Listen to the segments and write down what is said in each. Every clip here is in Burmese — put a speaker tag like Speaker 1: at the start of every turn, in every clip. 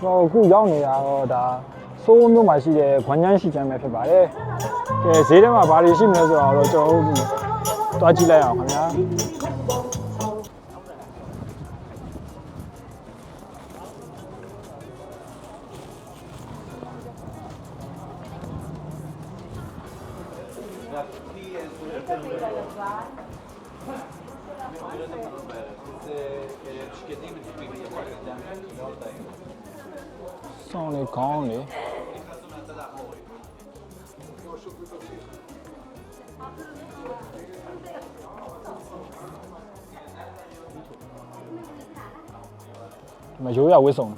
Speaker 1: ခုရောက်နေတာတော့ဒါစိုးမျိုးမှာရှိတဲ့ခွန်ချမ်းရှိချမ်းပဲဖြစ်ပါတယ်ကဲဈေးထဲမှာဘာတွေရှိမလဲဆိုတော့ကျွန်တော်တို့တွားကြည့်လိုက်အောင်ခင်ဗျာဆောင်းလေးကောင်းလေမရိုးရဝစ်ဆောင်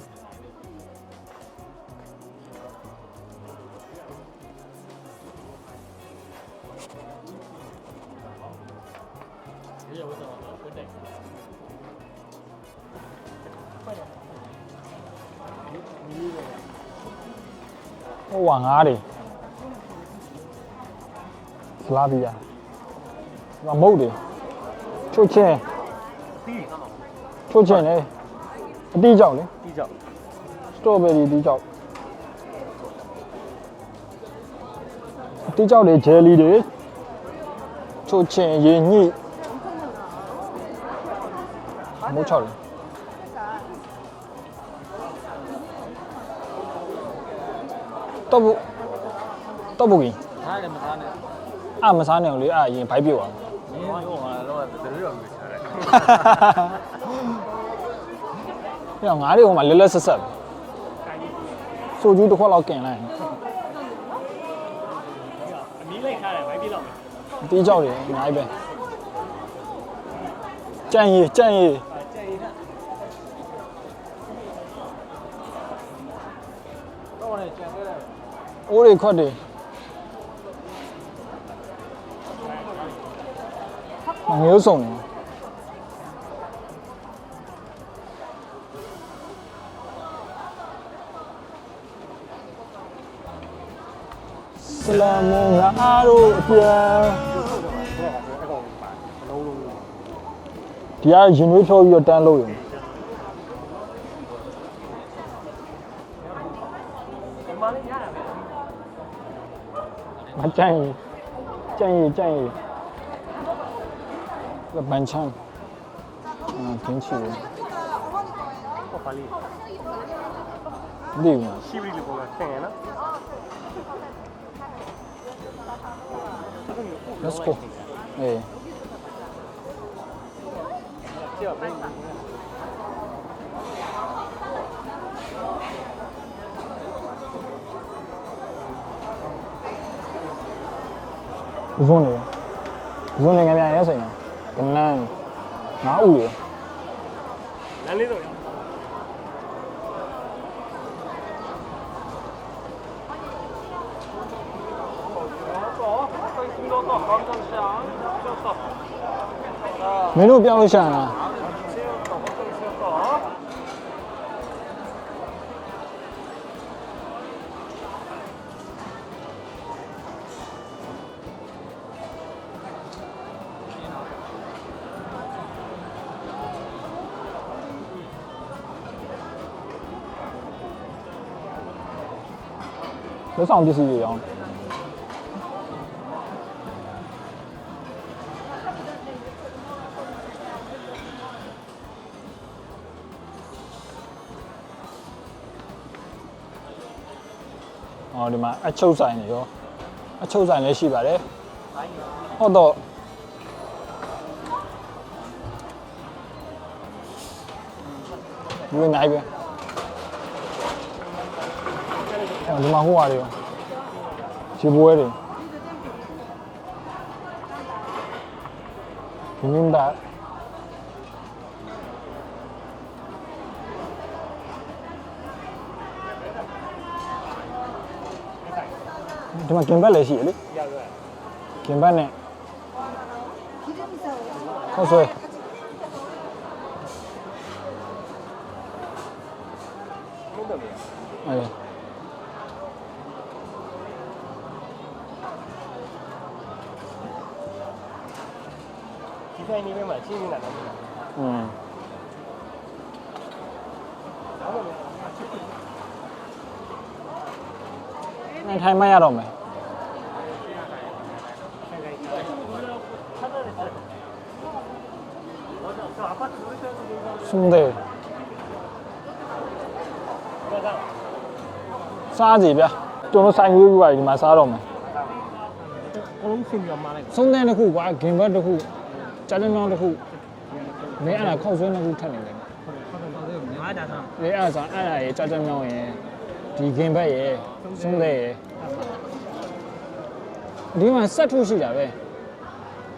Speaker 1: ဟိုဝါငါးတွေစလာဘီယာမုတ်တွေချို့ချင်းချို့ချင်းလေအတိကြောက်လေအတိကြောက်စတော်ဘယ်ရီအတိကြောက်အတိကြောက်တွေဂျယ်လီတွေချို့ချင်းရေညှိမိုးချောက်လေတော့ဘူးကြီးထားတယ်မထားနဲ့မစားနဲ့လေရင်ဘိုက်ပြုတ်အောင်မင်းပြောမှာတော့တရွေ့ရောမျိုးချတယ်ပြောငါးတွေဟိုမှာလဲလဲဆက်ဆက်ဆိုကျူးတစ်ခွက်လောက်กินလိုက်အမီးလိုက်ခါတယ်ဘိုက်ပြလောက်မယ်တီးကြောက်တယ်အများကြီးပဲကြံ့ရည်တော့လည်းကြံခဲ့တယ်အိုးတွေခွက်တွေမျိုးစုံတယ်ဆလာမုန်ငါတို့အပြန်ဒီကရင်သွေးဖြောပြီးတော့တန်းလို့ရင်မကြိုင်ကြိုင်반찬 김치 빨리 네 시비를 보고 생해나 Let's go 예 무슨 얘기냐 해서 그냥 나 우유 난리도 메뉴标一下呢လက်ဆောင်ပစ္စည်းတွေရောင်းဒီမှာအချုပ်ဆိုင်တွေရောအချုပ်ဆိုင်လည်းရှိပါတယ်ဟုတ်တော့ဒီနိုင်ပဲဒီမှာဟိုဟာတွေရောခြေပွဲတွေဒီမင်းသားဒီမှာကင်ဘတ်လည်းရှိရလေကင်ဘတ်နဲ့ခေါက်ဆွဲအဲ့ဒီဆိုင်နေမှာချင်းနေတာနော် ထိုင်မရတော့မယ်ဆုံးတယ်စားစီဗျာကျွန်တော်ဆိုင်ရွေးပြီးပါဒီမှာစားတော့မယ်
Speaker 2: အလုံးစင်ပြမှာလိုက်
Speaker 1: ဆုံးတဲ့တစ်ခုကွာဂင်ဘတ်တစ်ခုကြားကြမြောင်းတစ်ခုမင်းအဲ့ဒါခောက်ဆွဲနှစ်ခုထပ်နေတယ်
Speaker 2: ငါးတာဆန်း
Speaker 1: လေအဲ့ဒါအဲ့ဒါရေကြားကြမြောင်းရေဒီဂင်ဘတ်ရေဆုံးတဲ့ရေဒီမှာဆက်ထုရှိတာပဲ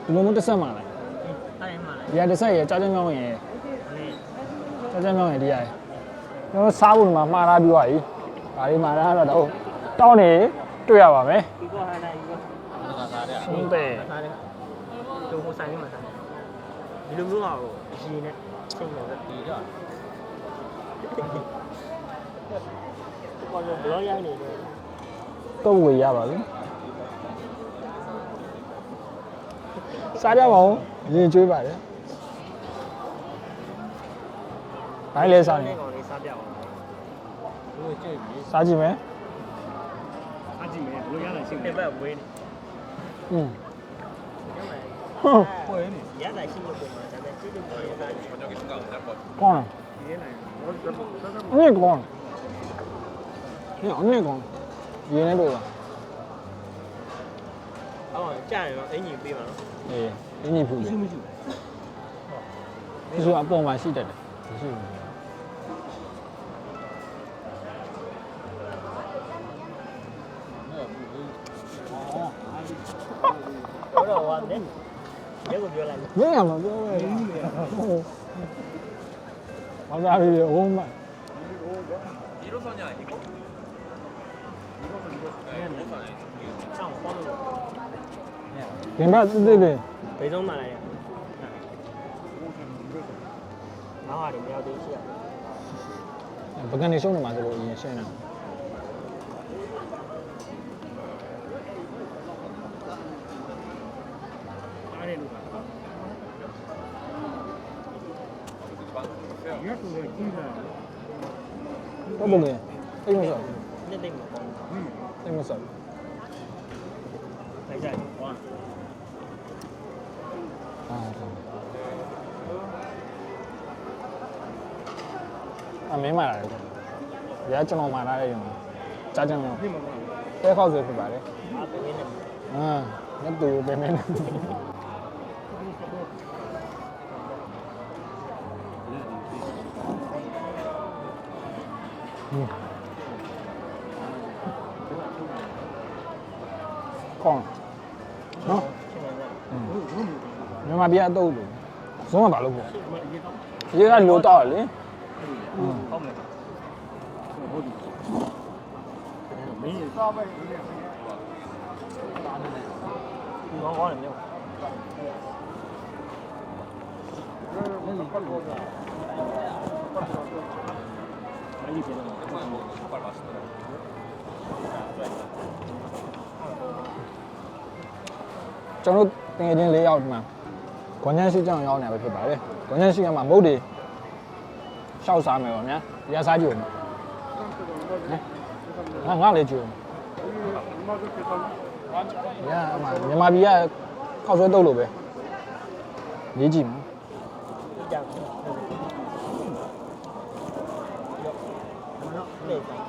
Speaker 1: ဒီလိုမျိုးတစ်ဆက်မှလား
Speaker 2: တိုင်းမှာလိုက်
Speaker 1: ဒီကတစ်ဆက်ရေကြားကြမြောင်းရေကြားကြမြောင်းရေဒီရရေကျွန်တော်စားဖို့ဒီမှာမှားထားပြီးသွားပြီဒါလေးမှားထားတော့တောင်းနေတွေ့ရပါမယ်
Speaker 2: ဒီကောဟန်နိုင်ဒီကောစားတယ်
Speaker 1: ဆုံးတဲ့
Speaker 2: စားတယ်တို့ဟိုဆိုင်မှာစားတယ်ဒီလိုမျိုးတော့အရင်နဲ့ချိန်တယ်ဒီတော့ဘာလို့ဘလော့ရိုင်းနေလဲ
Speaker 1: တော့ဝေရပါပြီစားကြပါဦးရင်ကျွေးပါတယ်ဘိုင်းလဲစားနေ
Speaker 2: ကောင်လေးစားပြအောင်ဘိုးကျိတ်ပြီ
Speaker 1: စားကြည့်မယ်
Speaker 2: စားကြည့်မယ်ဘိုးရတာရှင်းတယ်ဘက်ဝေးနေ
Speaker 1: อืม
Speaker 2: ဟုတ်ပွဲနေရတာရှင်းလို့ပုံမှာဒါပေမဲ့ကျိတ်လို့ပေါ်ရတာဒီ
Speaker 1: ကောင်းတယ်
Speaker 2: နိုင်ဘောတော့
Speaker 1: အနည်းကောင်းညအနည်းကောင်းရင်းနေတော့
Speaker 2: အော်ကြာရင်တော့အင်ကြီးပေးပါနော်
Speaker 1: အေးအင်းကြီးဖူးတယ်
Speaker 2: မရှိမရှိ
Speaker 1: ဒီဆိုအပေါ်မှာရှိတတ်တယ်မရှိဘူး
Speaker 2: ဘောတော့ဝါတယ်ရေကိုပြောလိုက်
Speaker 1: မင်းရမှာပြောပဲဟုတ်ဘာသာရေးဟိုမှာ
Speaker 2: ဆောင်းပေါ်လို့
Speaker 1: ဂင်ဘတ်စစ်စစ်လေး
Speaker 2: ဘယ်ဆုံးမှလိုက်ရနောက်ဟာတွေမရောက်သေးရှိရ
Speaker 1: ပကံနေရှုံးနေမှာဆိုလို့အရင်ရှင်းတာ
Speaker 2: အားနေလို့ပါရက်ကိုကြီးတာ
Speaker 1: ဟုတ်ပုံလေးအိမ်မဆော့
Speaker 2: နေ့နေ့မပေါ်
Speaker 1: အိမ်မဆော့
Speaker 2: လိုက်ကြတယ်ဟော
Speaker 1: အမင်းမာလာတယ်။ရကျွန်တော်မာလာတယ်ယူမှာ။ကြားကြမှာ
Speaker 2: ပြင်မှာပါ
Speaker 1: ။တဲခောက်ဆွေဖြစ်ပါတယ်
Speaker 2: အားပေးနေတယ်
Speaker 1: ။ဟမ်ငါတူပဲမင်းကောင်းနော်မြန်မာပြည်အတော့လို့ဇုံးကဘာလို့ပေါ့ရေကလိုတော့လေ
Speaker 2: ဟုတ်မယ်ဟုတ်ပြီမင်းစားပဲဒီကောင်းကောင်းနေမျိုးအဲ့ဒီပြန်တော့
Speaker 1: ကျွန်တော်တင်ငယ်ချင်း၄ယောက်ဒီမှာဂွန်ညန်ရှိကြောင်ရောက်နေပဲဖြစ်ပါတယ်ဂွန်ညန်ရှိကမှာမုတ်တွေရှောက်စားမယ်ပေါ့ဗျာရစားကြည့်ဦးနော်ငါလည်းကြည့်ဦးရအမမြန်မာပြည်ကခောက်ဆွဲတုပ်လို့ပဲရေးကြည့်မယ်
Speaker 2: ကြောက်လေဆိုင်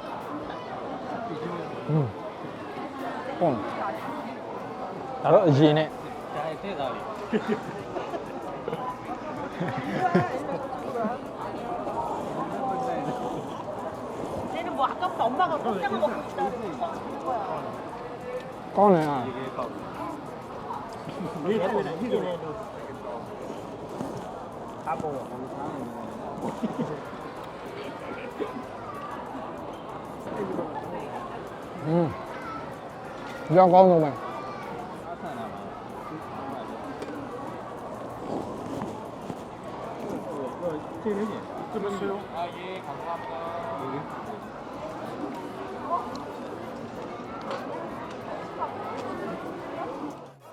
Speaker 1: ဟုတ်ဒါတော့အရင်နဲ့
Speaker 2: ဒါတဲ့သားလေးနင်ဘာကတောင်းပါကတော့ကျန်တော့
Speaker 1: ကောင်းတယ်ဟာ
Speaker 2: ဒီကိုကြည့်နေလို့အပေါ်ကဘာလို့
Speaker 1: ကြောင်ကောင်းဆုံးပဲ
Speaker 2: 这个这么吃啊，爷爷看他们的。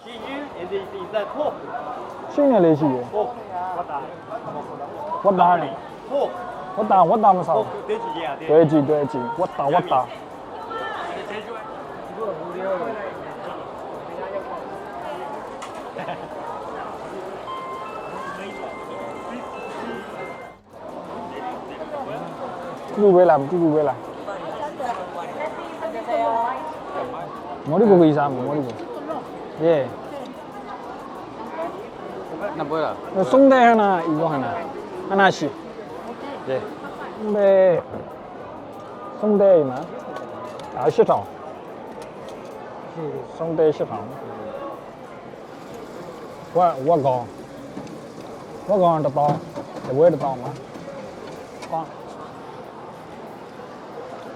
Speaker 2: 细菌也得在破
Speaker 1: ရှင်းနေလေးရှိရယ်
Speaker 2: 破，我打，
Speaker 1: ဝတ်သားတယ်
Speaker 2: 破，
Speaker 1: ဝတ်သားမဆောက်
Speaker 2: 得几件啊？
Speaker 1: တွဲကြည့်ဝတ်သား
Speaker 2: 这就。
Speaker 1: တူပဲလားတူပဲလားမော်ဒီကိုကြီးစားမော်ဒီကိုယေ
Speaker 2: 那不了。
Speaker 1: 松带哈那一个哈那西耶对松带嘛啊食堂松带食堂我讲得到也会得到嘛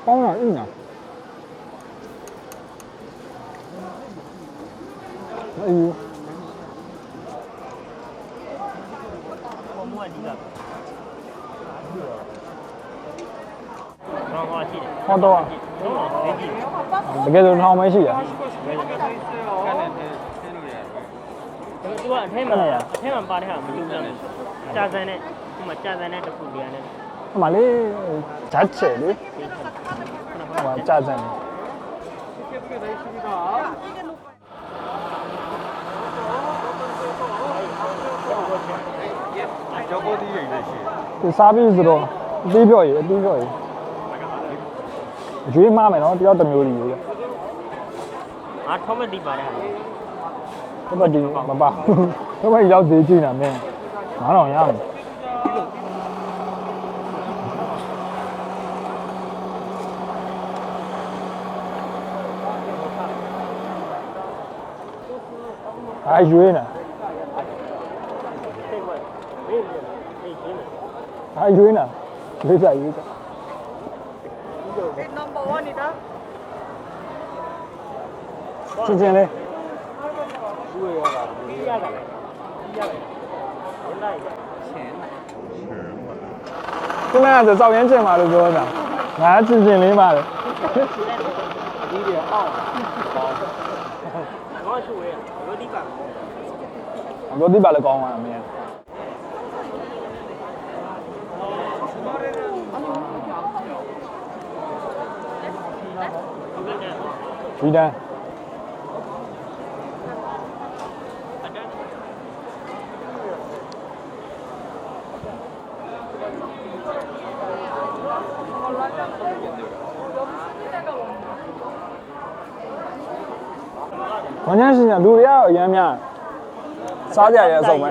Speaker 1: 帮啊硬啊哎呦好多啊！တကယ်ဆိုထောင်မရှိရ
Speaker 3: သူကအထဲမှာပါတဲ့ဟာမလုပ်ရဘူးကြာစံနဲ့ဒီမှာကြာစံနဲ့တစ်ခုတည်းရတယ်
Speaker 1: ဟိုမှာလေဂျတ်ချေလေဟိုကြာစံဒီစားပြီးဆိုတော့အသေးပြော့ရည်ရွေးမှားမယ်နော်တယောက်တစ်မျိုးလေးရွေးရ
Speaker 3: ငါထောမတိပါတဲ့ဟာ
Speaker 1: ဘယ်ဒီမပါဘယ်ရောက်သေးကြည့်နေမင်း9000ရမယ်အားရွေးနေအားရွေးနေလေးစားရွေးစားnumber 1နေတာချင်းချင်းလေးခုနကစောက်ရမ်းကျင်ပါလို့ပြောတာငါချင်းချင်းလေးပါလေ
Speaker 3: ဒီရအောင်ငါချိုးရရိုဒီပါ
Speaker 1: ရိုဒီပါလည်းကောင်းပါလားမင်းဒီတန်းဘာညာရှင်လူတွေကအများများစားကြရအဆုံးပဲ